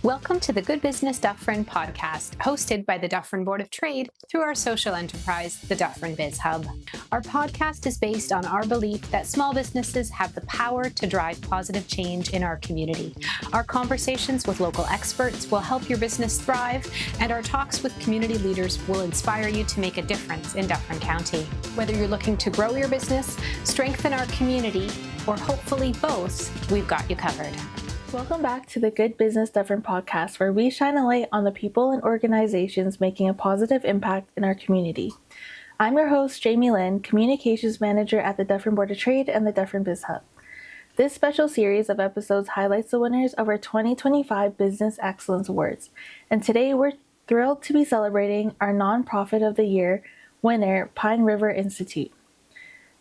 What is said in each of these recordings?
Welcome to the Good Business Dufferin Podcast, hosted by the Dufferin Board of Trade through our social enterprise, the Dufferin Biz Hub. Our podcast is based on our belief that small businesses have the power to drive positive change in our community. Our conversations with local experts will help your business thrive, and our talks with community leaders will inspire you to make a difference in Dufferin County. Whether you're looking to grow your business, strengthen our community, or hopefully both, we've got you covered. Welcome back to the Good Business Dufferin Podcast, where we shine a light on the people and organizations making a positive impact in our community. I'm your host, Jamie Lynn, Communications Manager at the Dufferin Board of Trade and the Dufferin Biz Hub. This special series of episodes highlights the winners of our 2025 Business Excellence Awards, and today we're thrilled to be celebrating our Nonprofit of the Year winner, Pine River Institute.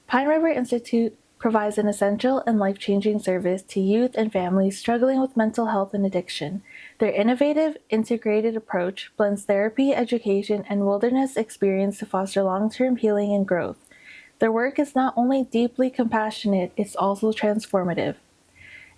Pine River Institute provides an essential and life-changing service to youth and families struggling with mental health and addiction. Their innovative, integrated approach blends therapy, education, and wilderness experience to foster long-term healing and growth. Their work is not only deeply compassionate, it's also transformative.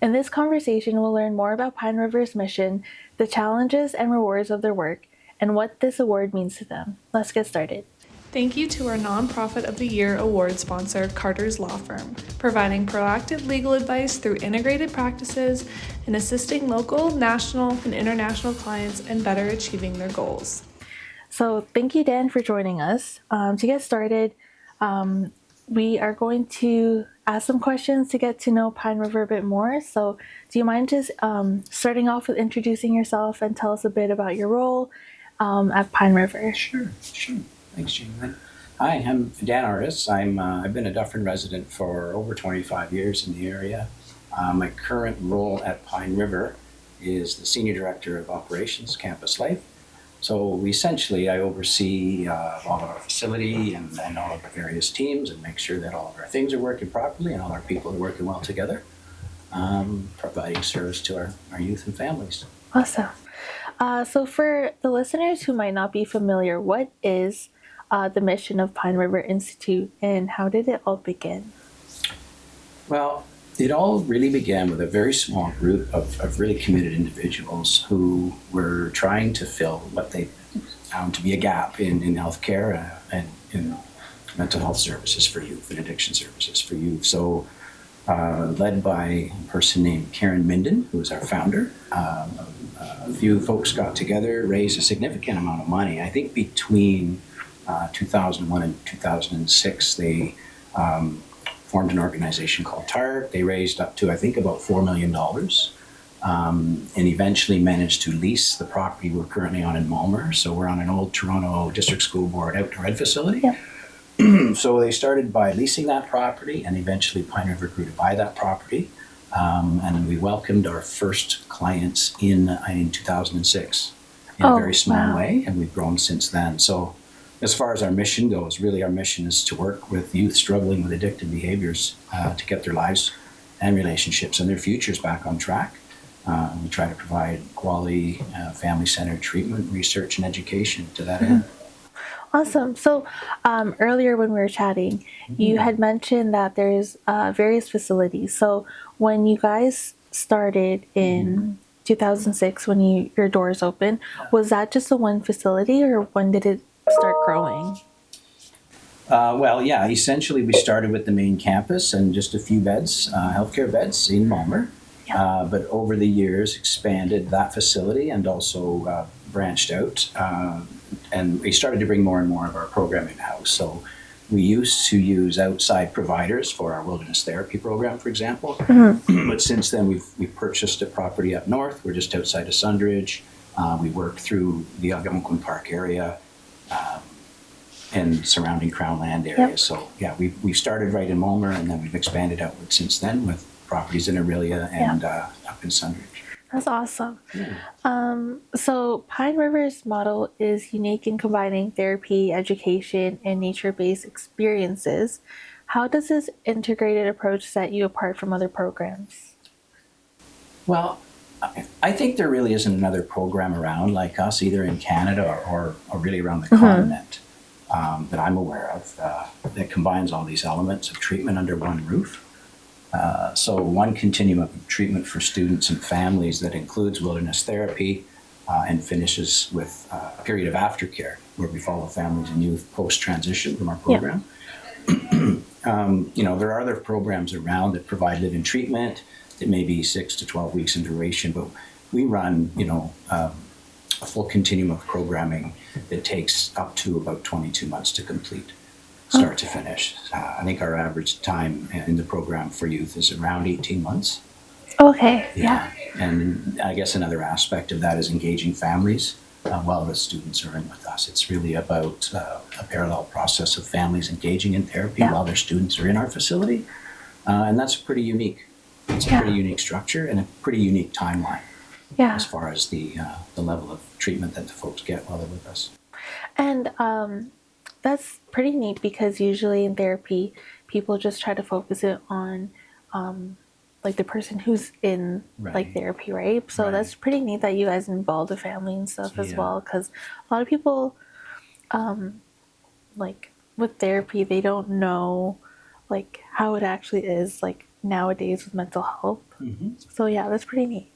In this conversation, we'll learn more about Pine River's mission, the challenges and rewards of their work, and what this award means to them. Let's get started. Thank you to our Nonprofit of the Year award sponsor, Carter's Law Firm, providing proactive legal advice through integrated practices and assisting local, national, and international clients in better achieving their goals. So thank you, Dan, for joining us. To get started, we are going to ask some questions to get to know Pine River a bit more. So do you mind just starting off with introducing yourself and tell us a bit about your role at Pine River? Sure. Thanks, Jamie. Hi, I'm Dan Artis. I've been a Dufferin resident for over 25 years in the area. My current role at Pine River is the Senior Director of Operations, Campus Life. So I oversee all of our facility and all of our various teams and make sure that all of our things are working properly and all our people are working well together, providing service to our youth and families. Awesome. So for the listeners who might not be familiar, what is the mission of Pine River Institute, and how did it all begin? Well, it all really began with a very small group of really committed individuals who were trying to fill what they found to be a gap in healthcare and in mental health services for youth and addiction services for youth. So led by a person named Karen Minden, who is our founder, a few folks got together, raised a significant amount of money. I think between 2001 and 2006, they formed an organization called TAR. They raised up to, I think, about $4 million and eventually managed to lease the property we're currently on in Malmer. So we're on an old Toronto District School Board outdoor ed facility. Yep. So they started by leasing that property, and eventually Pine River grew to buy that property. And we welcomed our first clients in 2006 in a very small way, and we've grown since then. So as far as our mission goes, really our mission is to work with youth struggling with addictive behaviors to get their lives and relationships and their futures back on track. We try to provide quality, family-centered treatment, research, and education to that end. Awesome. So earlier when we were chatting, you had mentioned that there's various facilities. So when you guys started in 2006, when your doors opened, was that just the one facility, or when did it start growing? Essentially we started with the main campus and just a few beds, healthcare beds in Malmer. Yeah. But over the years expanded that facility and also branched out. And we started to bring more and more of our program in-house. So we used to use outside providers for our wilderness therapy program, for example. Mm-hmm. But since then, we've purchased a property up north. We're just outside of Sundridge. We work through the Algonquin Park area and surrounding Crown Land area. Yep. So yeah, we started right in Malmer, and then we've expanded outward since then with properties in Aurelia and up in Sundridge. That's awesome. Yeah. So Pine River's model is unique in combining therapy, education, and nature-based experiences. How does this integrated approach set you apart from other programs? Well, I think there really isn't another program around like us, either in Canada or really around the continent that I'm aware of, that combines all these elements of treatment under one roof. So one continuum of treatment for students and families that includes wilderness therapy and finishes with a period of aftercare where we follow families and youth post-transition from our program. There are other programs around that provide live-in treatment that may be 6 to 12 weeks in duration, but we run, a full continuum of programming that takes up to about 22 months to complete, start to finish. I think our average time in the program for youth is around 18 months. Okay. Yeah. And I guess another aspect of that is engaging families while the students are in with us. It's really about a parallel process of families engaging in therapy while their students are in our facility. And that's pretty unique. It's a pretty unique structure and a pretty unique timeline as far as the level of treatment that the folks get while they're with us. And that's pretty neat because usually in therapy, people just try to focus it on like the person who's in like therapy, right? So that's pretty neat that you guys involve the family and stuff as well, because a lot of people like with therapy, they don't know like how it actually is like nowadays with mental health. So yeah, that's pretty neat.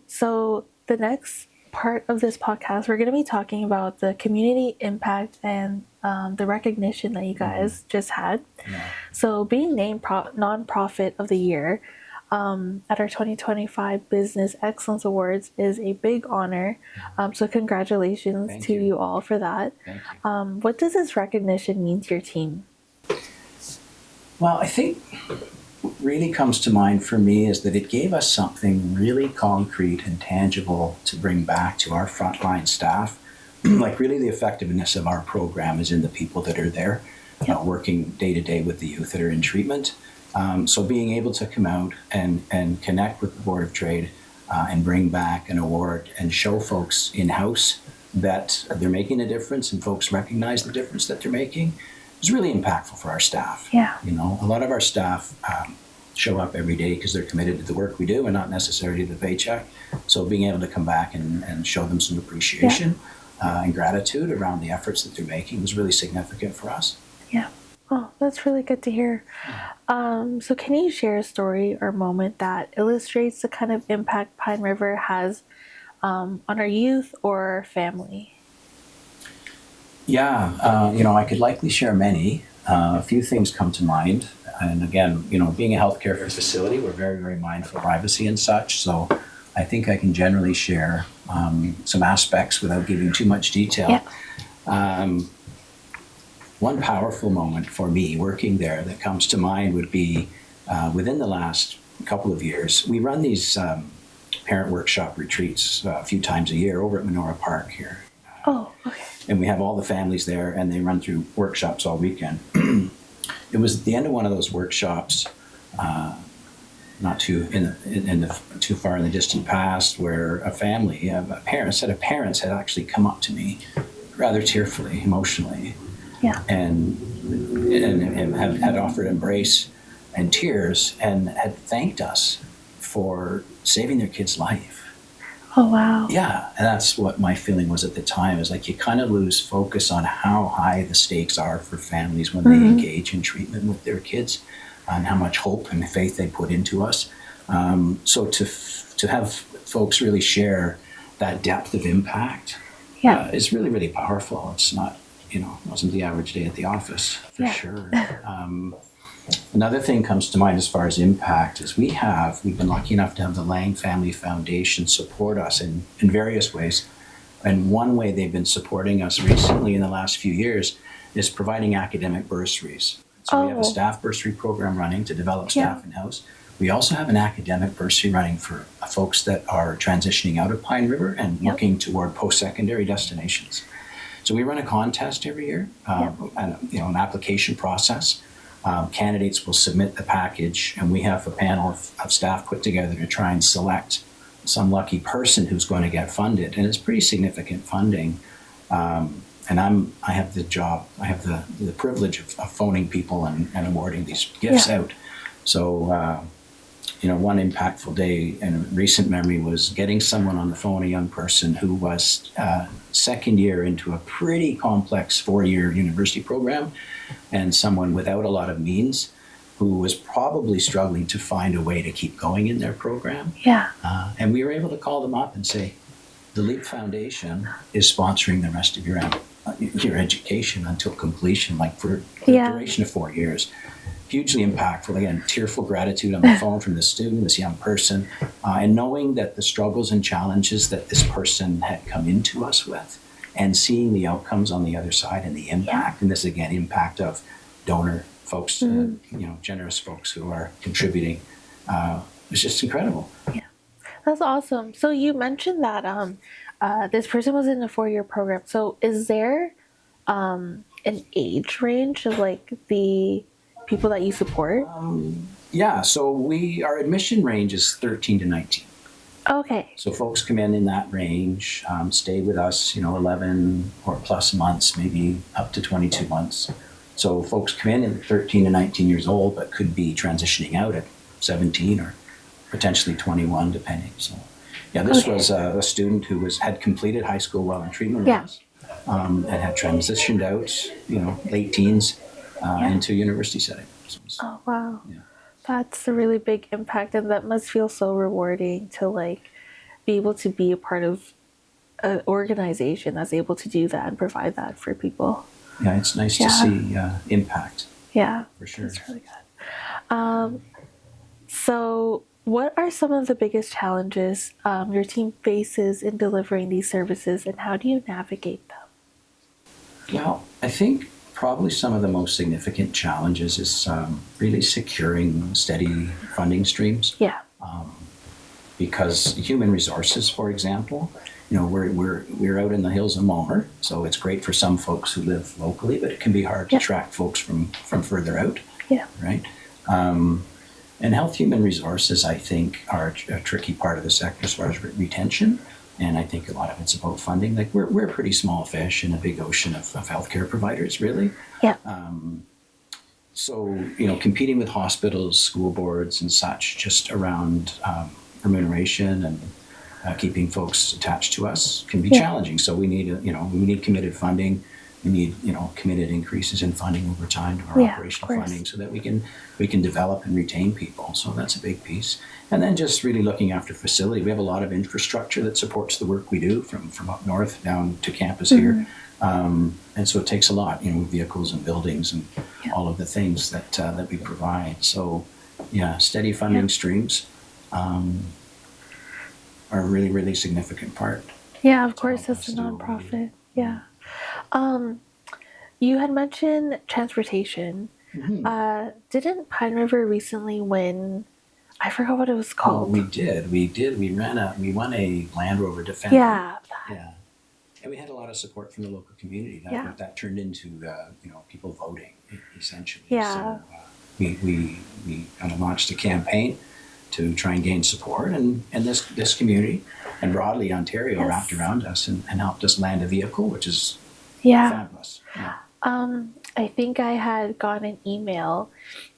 So the next part of this podcast, we're going to be talking about the community impact and the recognition that you guys just had. So being named Nonprofit of the Year at our 2025 Business Excellence Awards is a big honor. So congratulations to you all for that. What does this recognition mean to your team? Well, I think what really comes to mind for me is that it gave us something really concrete and tangible to bring back to our frontline staff. Like really the effectiveness of our program is in the people that are there, working day to day with the youth that are in treatment. So being able to come out and connect with the Board of Trade and bring back an award and show folks in-house that they're making a difference and folks recognize the difference that they're making is really impactful for our staff. A lot of our staff show up every day because they're committed to the work we do and not necessarily the paycheck. So being able to come back and show them some appreciation and gratitude around the efforts that they're making was really significant for us. Oh, that's really good to hear. So can you share a story or moment that illustrates the kind of impact Pine River has on our youth or family? I could likely share many. A few things come to mind. And again, being a healthcare facility, we're very, very mindful of privacy and such. So I think I can generally share some aspects without giving too much detail. One powerful moment for me working there that comes to mind would be within the last couple of years, we run these parent workshop retreats a few times a year over at Menorah Park here. And we have all the families there and they run through workshops all weekend. It was at the end of one of those workshops, not too too far in the distant past, where a set of parents had actually come up to me rather tearfully, emotionally, and had offered embrace and tears and had thanked us for saving their kid's life. Oh, wow. Yeah, and that's what my feeling was at the time, is like you kind of lose focus on how high the stakes are for families when they engage in treatment with their kids and how much hope and faith they put into us. So to have folks really share that depth of impact is really, really powerful. It's not, it wasn't the average day at the office, for sure. Another thing comes to mind as far as impact is we've been lucky enough to have the Lang Family Foundation support us in various ways. And one way they've been supporting us recently in the last few years is providing academic bursaries. So we have a staff bursary program running to develop staff in-house. We also have an academic bursary running for folks that are transitioning out of Pine River and looking toward post-secondary destinations. So we run a contest every year, and an application process. Candidates will submit the package, and we have a panel of staff put together to try and select some lucky person who's going to get funded. And it's pretty significant funding. And I have the privilege of phoning people and awarding these gifts out. So, one impactful day in recent memory was getting someone on the phone, a young person who was second year into a pretty complex 4-year university program, and someone without a lot of means, who was probably struggling to find a way to keep going in their program. Yeah. And we were able to call them up and say, the LEAP Foundation is sponsoring the rest of your education until completion, like for the duration of 4 years. Hugely impactful. Again, tearful gratitude on the phone from this student, this young person, and knowing that the struggles and challenges that this person had come into us with, and seeing the outcomes on the other side and the impact, and this again, impact of donor folks, generous folks who are contributing. It's just incredible. Yeah, that's awesome. So you mentioned that this person was in a 4-year program. So is there an age range of like the people that you support? So our admission range is 13 to 19. Okay. So folks come in that range, stay with us, 11 or plus months, maybe up to 22 months. So folks come in at 13 to 19 years old, but could be transitioning out at 17 or potentially 21, depending. So, this was a student who had completed high school while in treatment with us, and had transitioned out, late teens into university setting. So, oh, wow. Yeah. That's a really big impact, and that must feel so rewarding to like be able to be a part of an organization that's able to do that and provide that for people. Yeah, it's nice to see impact. Yeah, for sure. That's really good. So what are some of the biggest challenges your team faces in delivering these services, and how do you navigate them? Well, I think probably some of the most significant challenges is really securing steady funding streams. Yeah. Because human resources, for example, we're out in the hills of Mulmer, so it's great for some folks who live locally, but it can be hard to track folks from further out. Yeah. Right. And health human resources, I think, are a tricky part of the sector as far as retention. And I think a lot of it's about funding. Like we're a pretty small fish in a big ocean of healthcare providers, really. Yeah. So, competing with hospitals, school boards and such, just around remuneration and keeping folks attached to us can be challenging. So we need committed funding. We need, committed increases in funding over time to our operational funding so that we can develop and retain people. So that's a big piece. And then just really looking after facility. We have a lot of infrastructure that supports the work we do from up north down to campus here. And so it takes a lot, vehicles and buildings and all of the things that we provide. So steady funding streams are a really, really significant part. Yeah, of course, as a nonprofit. Yeah. You had mentioned transportation. Mm-hmm. Didn't Pine River recently win? I forgot what it was called. Oh, we did. We won a Land Rover Defender. Yeah. Yeah. And we had a lot of support from the local community. That turned into people voting essentially. Yeah. So we kind of launched a campaign to try and gain support, and this community and broadly Ontario wrapped around us and helped us land a vehicle, which is fabulous. Yeah. I think I had gotten an email.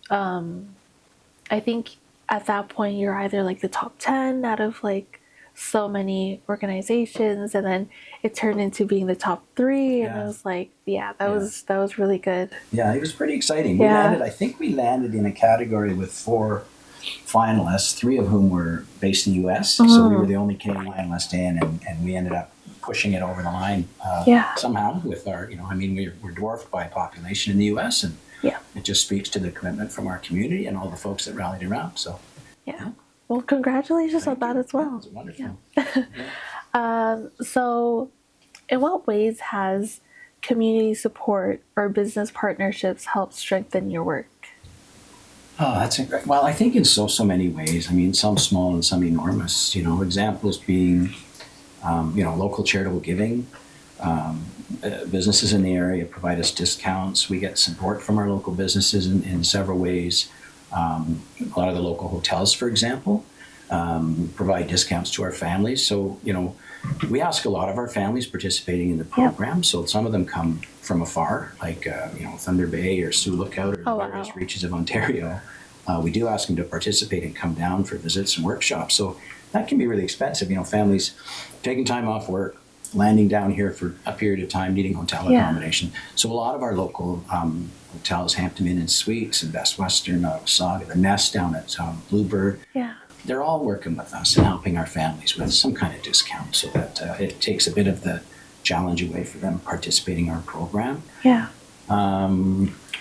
I think at that point you're either like the top 10 out of like so many organizations, and then it turned into being the top 3, and I was like, that was really good. Yeah, it was pretty exciting. I think we landed in a category with 4 finalists, 3 of whom were based in the US. So we were the only Canadian finalist in, and we ended up pushing it over the line somehow with our, we're dwarfed by population in the US, and it just speaks to the commitment from our community and all the folks that rallied around. So well, congratulations on that as well. It was wonderful. So in what ways has community support or business partnerships helped strengthen your work? Oh, that's great. Well, I think in so many ways. I mean, some small and some enormous. Examples being, local charitable giving. Businesses in the area provide us discounts. We get support from our local businesses in several ways. A lot of the local hotels, for example, provide discounts to our families. So, we ask a lot of our families participating in the program. So some of them come from afar, like, Thunder Bay or Sioux Lookout or the various reaches of Ontario. We do ask them to participate and come down for visits and workshops. So that can be really expensive. Families taking time off work, landing down here for a period of time, needing hotel accommodation. So a lot of our local hotels, Hampton Inn and Suites and Best Western, Saga, the Nest down at Bluebird, they're all working with us and helping our families with some kind of discount so that it takes a bit of the challenge away for them participating in our program.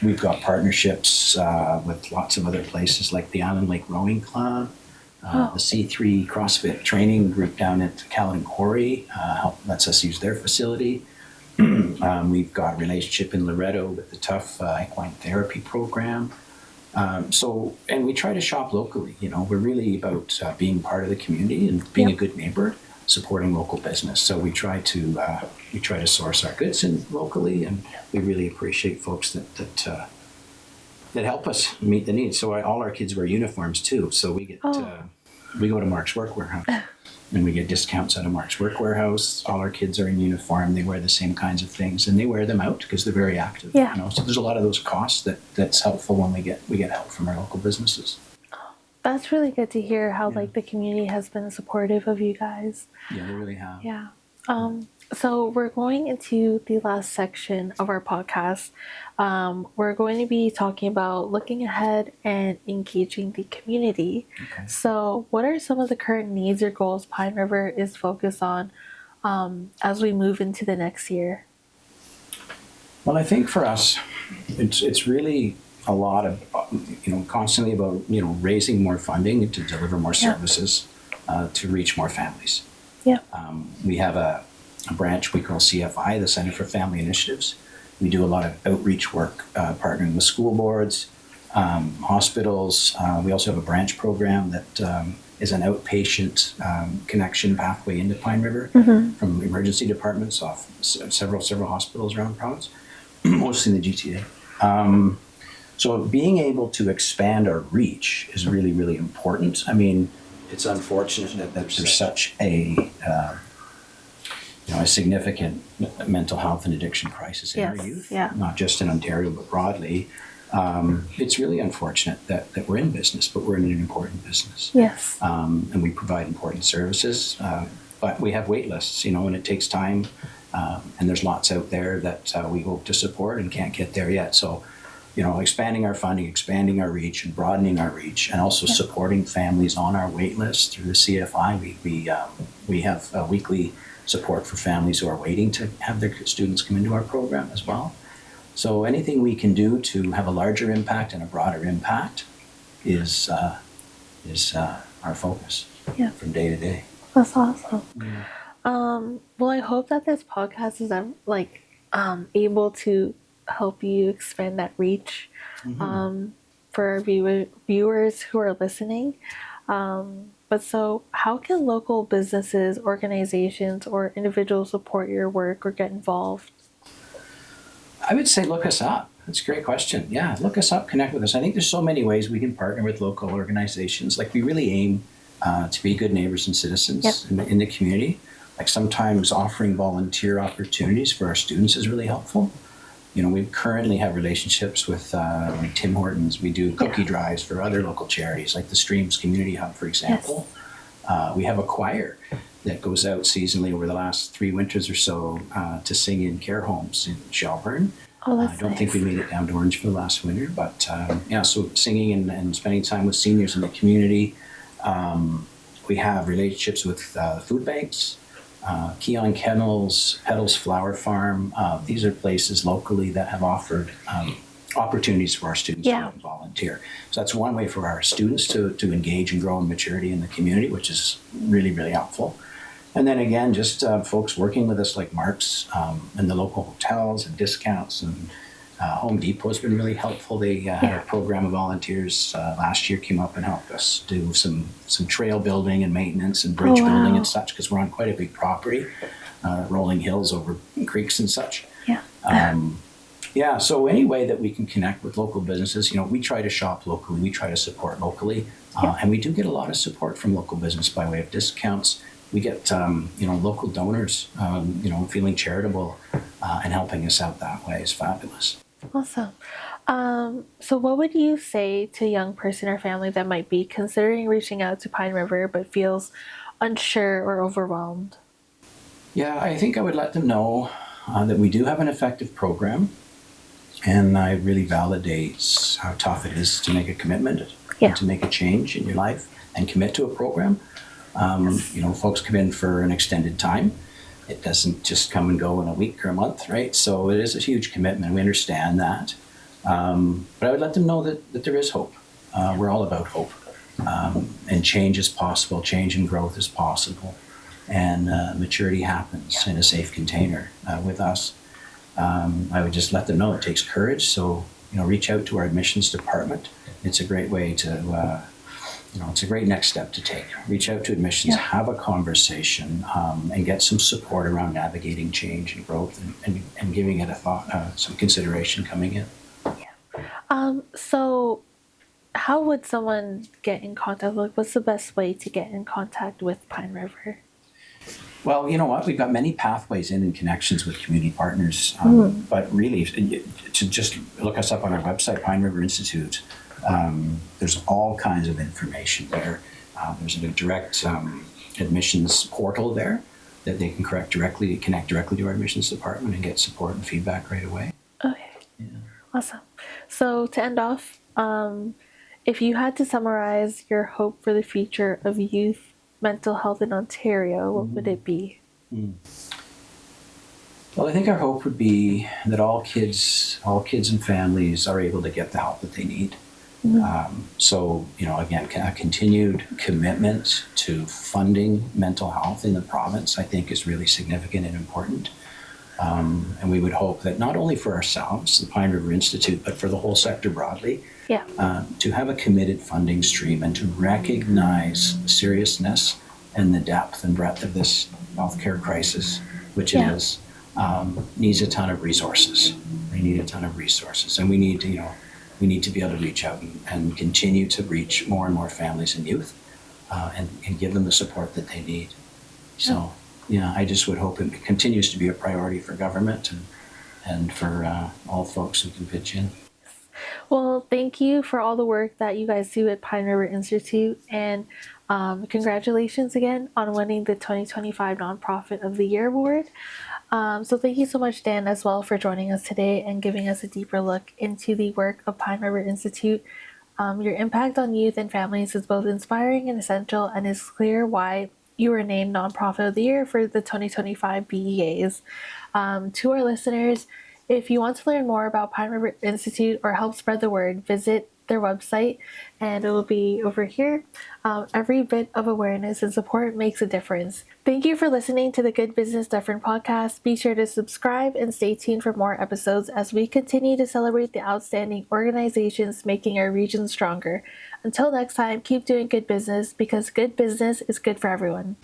We've got partnerships with lots of other places like the Island Lake Rowing Club, the C3 CrossFit training group down at Caledon Quarry lets us use their facility. We've got a relationship in Loretto with the Tough Equine Therapy program. And we try to shop locally. We're really about being part of the community and being a good neighbor, supporting local business. So we try to source our goods in locally, and we really appreciate folks that help us meet the needs. So all our kids wear uniforms too. So we get we go to Mark's Work Wearhouse, and we get discounts out of Mark's Work Wearhouse. All our kids are in uniform. They wear the same kinds of things, and they wear them out because they're very active. So there's a lot of those costs that's helpful when we get help from our local businesses. That's really good to hear how the community has been supportive of you guys. Yeah, they really have. Yeah. So we're going into the last section of our podcast. We're going to be talking about looking ahead and engaging the community. Okay. So what are some of the current needs or goals Pine River is focused on as we move into the next year? Well, I think for us, it's really a lot of, constantly about, raising more funding to deliver more services to reach more families. We have a branch we call CFI, the Center for Family Initiatives. We do a lot of outreach work, partnering with school boards, hospitals. We also have a branch program that is an outpatient connection pathway into Pine River from emergency departments off several hospitals around the province, mostly in the GTA. So being able to expand our reach is really, really important. I mean, it's unfortunate that there's such a significant mental health and addiction crisis in our youth, not just in Ontario, but broadly. It's really unfortunate that we're in business, but we're in an important business. And we provide important services, but we have wait lists, and it takes time. And there's lots out there that we hope to support and can't get there yet. So, expanding our funding, expanding our reach and broadening our reach, and also supporting families on our wait list through the CFI. We have weekly support for families who are waiting to have their students come into our program as well. So anything we can do to have a larger impact and a broader impact is our focus from day to day. That's awesome. Well, I hope that this podcast is able to help you expand that reach for our viewers who are listening. But so how can local businesses, organizations, or individuals support your work or get involved? I would say look us up. That's a great question. Yeah, look us up, connect with us. I think there's so many ways we can partner with local organizations. We really aim to be good neighbors and citizens in the community. Sometimes offering volunteer opportunities for our students is really helpful. We currently have relationships with Tim Hortons. We do cookie drives for other local charities, like the Streams Community Hub, for example. We have a choir that goes out seasonally over the last 3 winters or so to sing in care homes in Shelburne. I don't think we made it down to Orangeville last winter, but so singing and spending time with seniors in the community. We have relationships with food banks. Keon Kennels, Petals Flower Farm. These are places locally that have offered opportunities for our students to volunteer. So that's one way for our students to engage and grow in maturity in the community, which is really, really helpful. And then again, just folks working with us like Mark's and the local hotels and discounts, and Home Depot has been really helpful. They had a program of volunteers last year, came up and helped us do some trail building and maintenance and bridge building and such, because we're on quite a big property, rolling hills over creeks and such. So any way that we can connect with local businesses, we try to shop locally, we try to support locally, and we do get a lot of support from local business by way of discounts. We get, local donors, feeling charitable and helping us out that way is fabulous. Awesome. So what would you say to a young person or family that might be considering reaching out to Pine River but feels unsure or overwhelmed? Yeah, I think I would let them know that we do have an effective program, and it really validates how tough it is to make a commitment and to make a change in your life and commit to a program. Folks come in for an extended time. It doesn't just come and go in a week or a month, right? So it is a huge commitment. We understand that. But I would let them know that there is hope. We're all about hope. And change is possible. Change and growth is possible. And maturity happens in a safe container with us. I would just let them know it takes courage. So, reach out to our admissions department. It's a great way to, it's a great next step to take. Reach out to admissions, have a conversation, and get some support around navigating change and growth and giving it a thought, some consideration coming in. So how would someone get in contact? What's the best way to get in contact with Pine River? Well, you know what? We've got many pathways in and connections with community partners. But really, to just look us up on our website, Pine River Institute, there's all kinds of information there. There's a direct admissions portal there that they can connect directly to our admissions department and get support and feedback right away. Okay. Yeah. Awesome. So to end off, if you had to summarize your hope for the future of youth mental health in Ontario, what would it be? Well, I think our hope would be that all kids and families are able to get the help that they need. So, again, a continued commitment to funding mental health in the province, I think, is really significant and important. And we would hope that not only for ourselves, the Pine River Institute, but for the whole sector broadly, to have a committed funding stream and to recognize the seriousness and the depth and breadth of this healthcare crisis, which it is, needs a ton of resources. They need a ton of resources, and we need to be able to reach out and continue to reach more and more families and youth, and give them the support that they need. So. Yeah, I just would hope it continues to be a priority for government and for all folks who can pitch in. Well, thank you for all the work that you guys do at Pine River Institute, and congratulations again on winning the 2025 Nonprofit of the Year Award. So thank you so much, Dan, as well, for joining us today and giving us a deeper look into the work of Pine River Institute. Your impact on youth and families is both inspiring and essential, and is clear why you were named Nonprofit of the Year for the 2025 BEAs. To our listeners, if you want to learn more about Pine River Institute or help spread the word, visit their website, and it will be over here. Every bit of awareness and support makes a difference. Thank you for listening to the Good Business Dufferin Podcast. Be sure to subscribe and stay tuned for more episodes as we continue to celebrate the outstanding organizations making our region stronger. Until next time, keep doing good business, because good business is good for everyone.